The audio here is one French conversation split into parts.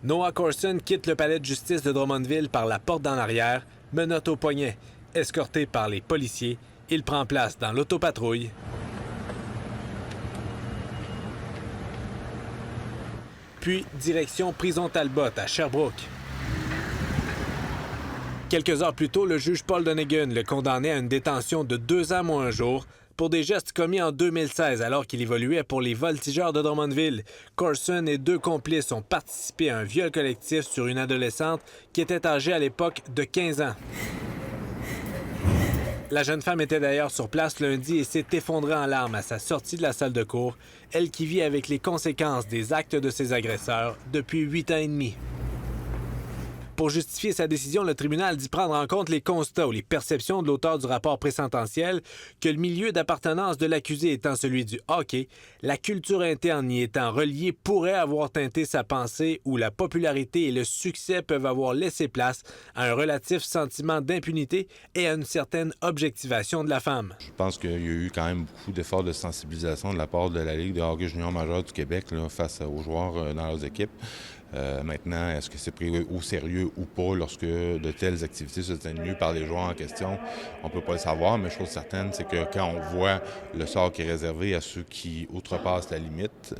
Noah Corson quitte le palais de justice de Drummondville par la porte d'en arrière, menottes au poignet. Escorté par les policiers, il prend place dans l'autopatrouille. Puis, direction prison Talbot à Sherbrooke. Quelques heures plus tôt, le juge Paul Donegan le condamnait à une détention de 2 ans moins un jour pour des gestes commis en 2016 alors qu'il évoluait pour les Voltigeurs de Drummondville. Corson et 2 complices ont participé à un viol collectif sur une adolescente qui était âgée à l'époque de 15 ans. La jeune femme était d'ailleurs sur place lundi et s'est effondrée en larmes à sa sortie de la salle de cour, elle qui vit avec les conséquences des actes de ses agresseurs depuis 8 ans et demi. Pour justifier sa décision, le tribunal dit prendre en compte les constats ou les perceptions de l'auteur du rapport présententiel que le milieu d'appartenance de l'accusé étant celui du hockey, la culture interne y étant reliée pourrait avoir teinté sa pensée où la popularité et le succès peuvent avoir laissé place à un relatif sentiment d'impunité et à une certaine objectivation de la femme. Je pense qu'il y a eu quand même beaucoup d'efforts de sensibilisation de la part de la Ligue de hockey junior majeur du Québec là, face aux joueurs dans leurs équipes. Maintenant, est-ce que c'est pris au sérieux ou pas lorsque de telles activités se tenues par les joueurs en question? On ne peut pas le savoir, mais chose certaine, c'est que quand on voit le sort qui est réservé à ceux qui outrepassent la limite,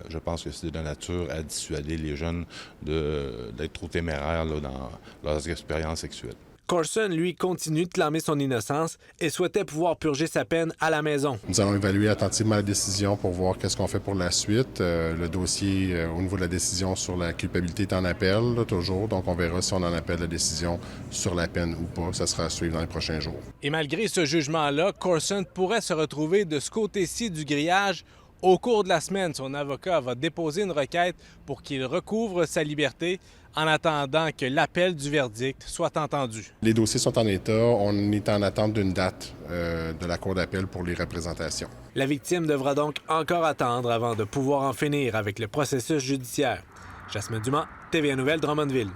je pense que c'est de nature à dissuader les jeunes d'être trop téméraires là, dans leurs expériences sexuelles. Corson, lui, continue de clamer son innocence et souhaitait pouvoir purger sa peine à la maison. Nous allons évaluer attentivement la décision pour voir qu'est-ce qu'on fait pour la suite. Le dossier, au niveau de la décision sur la culpabilité, est en appel, là, toujours. Donc, on verra si on en appelle la décision sur la peine ou pas. Ça sera à suivre dans les prochains jours. Et malgré ce jugement-là, Corson pourrait se retrouver de ce côté-ci du grillage. Au cours de la semaine, son avocat va déposer une requête pour qu'il recouvre sa liberté en attendant que l'appel du verdict soit entendu. Les dossiers sont en état. On est en attente d'une date de la Cour d'appel pour les représentations. La victime devra donc encore attendre avant de pouvoir en finir avec le processus judiciaire. Jasmin Dumont, TVA Nouvelles, Drummondville.